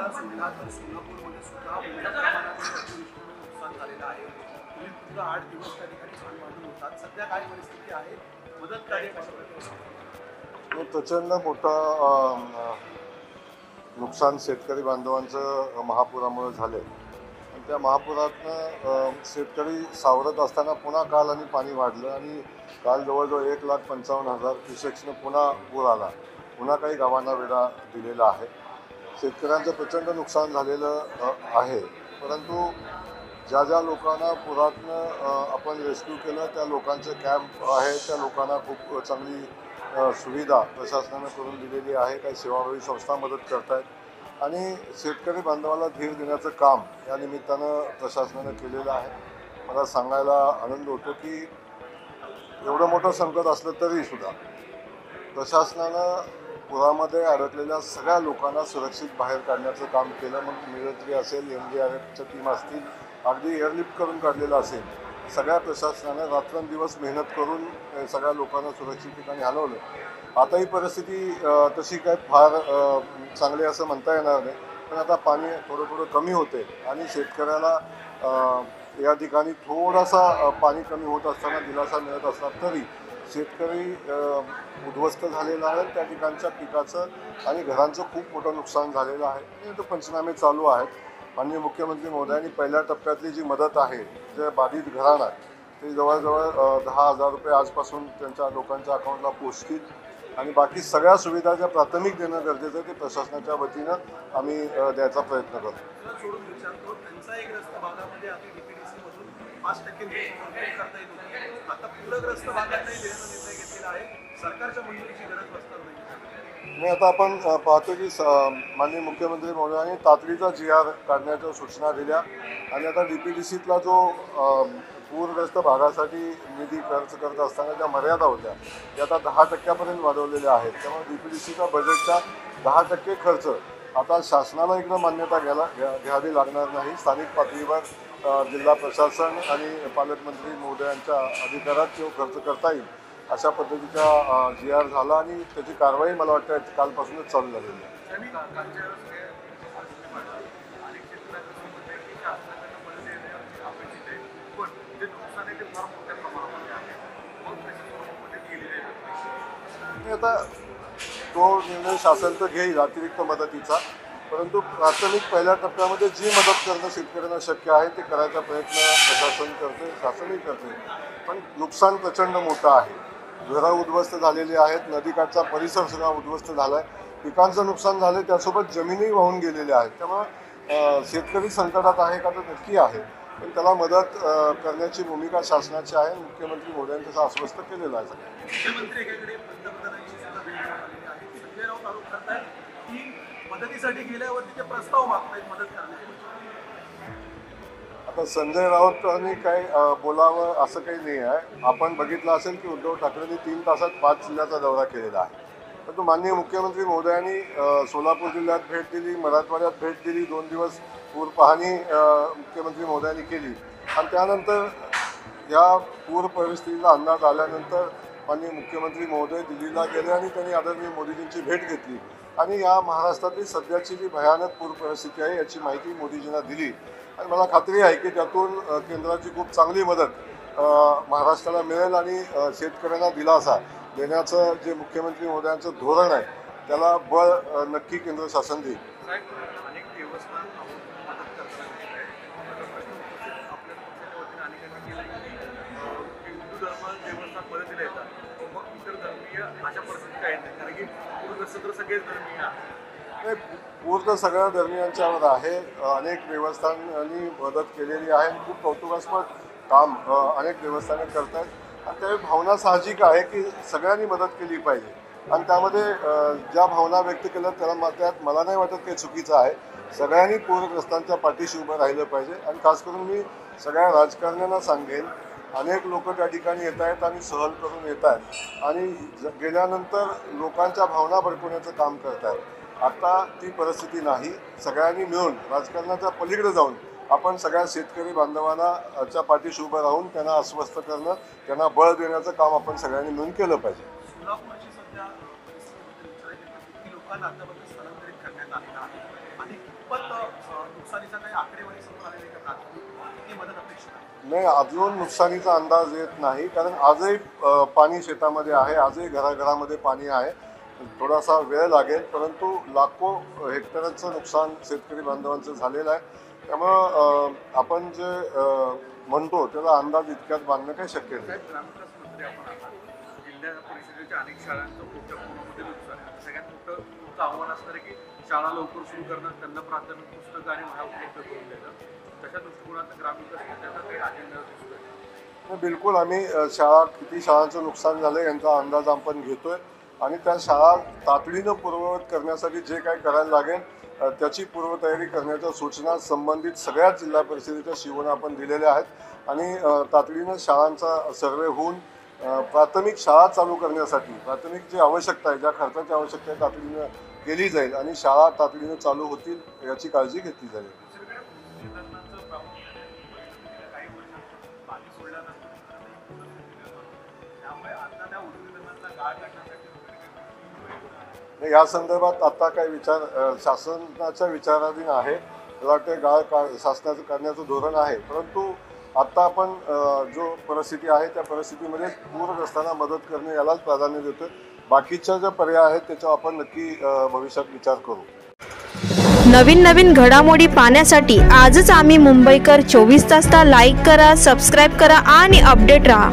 फार सुविधा तर सोलापूरमध्ये सुद्धा मोठ्या प्रमाणात नुकसान झालेलं आहे. तुम्ही पूर्ण 8 दिवस त्या ठिकाणी छान मांडून होतात. सध्या काय परिस्थिती आहे, मदत कार्य कशा प्रकारे? प्रचंड मोठं नुकसान शेतकरी बांधवांचं महापुरामुळे झाले आणि त्या महापुरातनं शेतकरी सावरत असताना पुन्हा काल आणि पाणी वाढलं आणि काल जवळजवळ 1,55,000 क्युसेक्सनं पुन्हा पूर आला. पुन्हा काही गावांना वेढा दिलेला आहे. शेतकऱ्यांचं प्रचंड नुकसान झालेलं आहे. परंतु ज्या ज्या लोकांना पुरातनं आपण रेस्क्यू केलं त्या लोकांचे कॅम्प आहे, त्या लोकांना खूप चांगली सुविधा प्रशासनानं करून दिलेली आहे. काही सेवाभावी संस्था मदत करत आहेत आणि शेतकरी बांधवाला धीर देण्याचं काम या निमित्तानं प्रशासनानं केलेलं आहे. मला सांगायला आनंद होतो की एवढं मोठं संकट असलं तरीसुद्धा प्रशासनानं पुरामध्ये अडकलेल्या सगळ्या लोकांना सुरक्षित बाहेर काढण्याचं काम केलं. मग मिलिटरी असेल, NDRFच्या टीम असतील, अगदी एअरलिफ्ट करून काढलेलं असेल. सगळ्या प्रशासनानं रात्रंदिवस मेहनत करून सगळ्या लोकांना सुरक्षित ठिकाणी हलवलं. आता ही परिस्थिती तशी काय फार चांगली असं म्हणता येणार नाही, पण आता पाणी थोडं कमी होते आणि शेतकऱ्याला या ठिकाणी थोडासा पाणी कमी होत असताना दिलासा मिळत असला तरी शेतकरी उद्ध्वस्त झालेला आहे. त्या ठिकाणच्या पिकाचं आणि घरांचं खूप मोठं नुकसान झालेलं आहे आणि तो पंचनामे चालू आहेत. माननीय मुख्यमंत्री महोदयांनी पहिल्या टप्प्यातली जी मदत आहे, जे बाधित घरांना ते जवळजवळ 10,000 रुपये आजपासून त्यांच्या लोकांच्या अकाउंटला पोचतील आणि बाकी सगळ्या सुविधा ज्या प्राथमिक देणं गरजेचं आहे ते प्रशासनाच्या वतीनं आम्ही द्यायचा प्रयत्न करतो. सोडून विचारतो, टंचाईग्रस्त भागामध्ये आधी DPDCमधून 5% करता येत होती. आता पूरग्रस्त भागातही देण्याचा निर्णय घेतलेला आहे. सरकारच्या मंजुरीची गरज बसणार नाही. आणि आता आपण पाहतो की माननीय मुख्यमंत्री महोदयांनी तातडीचा GR काढण्याच्या सूचना दिल्या आणि आता DPDCतला जो पूरग्रस्त भागासाठी निधी खर्च करत असताना ज्या मर्यादा होत्या त्या आता 10% वाढवलेल्या आहेत. त्यामुळे DPDCच्या बजेटच्या 10% खर्च आता शासनाला इकडं मान्यता घ्यावी लागणार नाही. स्थानिक पातळीवर जिल्हा प्रशासन आणि पालकमंत्री महोदयांच्या अधिकारात तो खर्च करता येईल अशा पद्धतीचा GR झाला आणि त्याची कारवाई मला वाटतं कालपासूनच चालू झालेली आहे. आता तो निर्णय शासन तर घेईल अतिरिक्त मदतीचा, परंतु प्राथमिक पहिल्या टप्प्यामध्ये जी मदत करणं शेतकऱ्यांना शक्य आहे ते करायचा प्रयत्न प्रशासन करते, शासनही करते. पण नुकसान प्रचंड मोठं आहे. घरं उद्ध्वस्त झालेली आहेत, नदीकाठचा परिसर सगळा उद्ध्वस्त झाला आहे, पिकांचं नुकसान झालं, त्यासोबत जमिनी वाहून गेलेल्या आहेत. त्यामुळं शेतकरी संकटात आहे का तर नक्की आहे, पण त्याला मदत करण्याची भूमिका शासनाची आहे. मुख्यमंत्री महोदयांनी त्याचं आश्वस्त केलेलं आहे. मुख्यमंत्री एकीकडे पंतप्रधानांची सुद्धा भेट झालेली आहे. संजय राऊत आरोप करतात की मदतीसाठी गेल्यावरती ते प्रस्ताव मागतायत मदत करण्यासाठी. आता संजय राऊतांनी काय बोलावं असं काही नाही आहे. आपण बघितलं असेल की उद्धव ठाकरेंनी 3 तासात 5 जिल्ह्याचा दौरा केलेला आहे. परंतु माननीय मुख्यमंत्री महोदयांनी सोलापूर जिल्ह्यात भेट दिली, मराठवाड्यात भेट दिली, 2 दिवस पूर पाहणी मुख्यमंत्री महोदयांनी केली आणि त्यानंतर या पूर परिस्थितीचा अंदाज आल्यानंतर माननीय मुख्यमंत्री महोदय दिल्लीला गेले आणि त्यांनी आदरणीय मोदीजींची भेट घेतली आणि या महाराष्ट्रातली सध्याची जी भयानक पूर परिस्थिती आहे याची माहिती मोदीजींना दिली आणि मला खात्री आहे की त्यातून केंद्राची खूप चांगली मदत महाराष्ट्राला मिळेल आणि शेतकऱ्यांना दिलासा देण्याचं जे मुख्यमंत्री महोदयांचं धोरण आहे त्याला बळ नक्की केंद्र शासन देईल. अनेक देवस्थान मदत करताना हिंदू धर्म देवस्थान मदतीला येतात, मग इतर धर्मीय अशा परिस्थितीत काय येतात? कारण की पूरग्रस्त तर सगळेच धर्मीय आहेत. पूर तर सगळ्या धर्मियांच्यावर आहे. अनेक देवस्थानांनी मदत केलेली आहे आणि खूप कौतुकास्पद काम अनेक देवस्थाने करतात आणि त्यावेळी भावना साहजिक आहे की सगळ्यांनी मदत केली पाहिजे आणि त्यामध्ये ज्या भावना व्यक्त केल्या त्यात मला नाही वाटत काही चुकीचं आहे. सगळ्यांनी पूरग्रस्तांच्या पाठीशी उभं राहिलं पाहिजे आणि खास करून मी सगळ्या राजकारण्यांना सांगेन, अनेक लोक त्या ठिकाणी येत आहेत आणि सहल करून येत आहेत आणि गेल्यानंतर लोकांच्या भावना भडकवण्याचं काम करत आहेत. आता ती परिस्थिती नाही. सगळ्यांनी मिळून राजकारणाच्या पलीकडे जाऊन आपण सगळ्या शेतकरी बांधवांना च्या पाठीशी उभं राहून त्यांना आश्वस्त करणं, त्यांना बळ देण्याचं काम आपण सगळ्यांनी मिळून केलं पाहिजे. सोलापूरची सध्या परिस्थिती लोकांना आतापर्यंत स्थलांतरित करण्यात आलेलं आहे. आणि कितपत नुकसानीचा काही आकडेवारी समोर आलेली आहे का? किती मदत अपेक्षित आहे? नाही, अजून नुकसानीचा अंदाज येत नाही, कारण आजही पाणी शेतामध्ये आहे, आजही घराघरामध्ये पाणी आहे. थोडासा वेळ लागेल, परंतु लाखो हेक्टरचं नुकसान शेतकरी बांधवांचं झालेलं आहे. त्यामुळं आपण जे म्हणतो त्याचा अंदाज इतक्यात बांधणं काही शक्य नाही. ग्रामविकास मंत्री आपण आहात, जिल्हा परिषदेच्या अनेक शाळांचं मोठ्या प्रमाणामध्ये नुकसान आहे. सगळ्यात मोठं आव्हान असणार आहे की शाळा लवकर सुरू करणं, त्यांना प्राथमिक पुस्तकं आणि वह्या उपलब्ध करून देणं. तशा दृष्टिकोनातून ग्रामविकास मंत्र्याचा काही अजेंडा दिसतोय? बिलकुल, आम्ही किती शाळांचं नुकसान झालं यांचा अंदाज आपण घेतोय आणि त्या शाळा तातडीनं पूर्ववत करण्यासाठी जे काही करायला लागेल त्याची पूर्वतयारी करण्याच्या सूचना संबंधित सगळ्या जिल्हा परिषदेच्या शिवना आपण दिलेल्या आहेत आणि तातडीनं शाळांचा सर्वे होऊन प्राथमिक शाळा चालू करण्यासाठी प्राथमिक जी आवश्यकता आहे, ज्या खर्चाची आवश्यकता आहे तातडीनं केली जाईल आणि शाळा तातडीनं चालू होतील याची काळजी घेतली जाईल. या संदर्भात आता काही विचार शासनाच्या विचाराधीन आहे. मला वाटतं गाळ शासनाचं करण्याचं धोरण आहे, परंतु आता आपण जो परिस्थिती आहे त्या परिस्थितीमध्ये पूरग्रस्तांना मदत करणे यालाच प्राधान्य देतोय. बाकीच्या ज्या पर्याय आहेत त्याच्यावर आपण नक्की भविष्यात विचार करू. नवीन नवीन घडामोडी पाहण्यासाठी आजच आम्ही मुंबईकर 24 तासला लाईक करा, सबस्क्राईब करा आणि अपडेट रहा.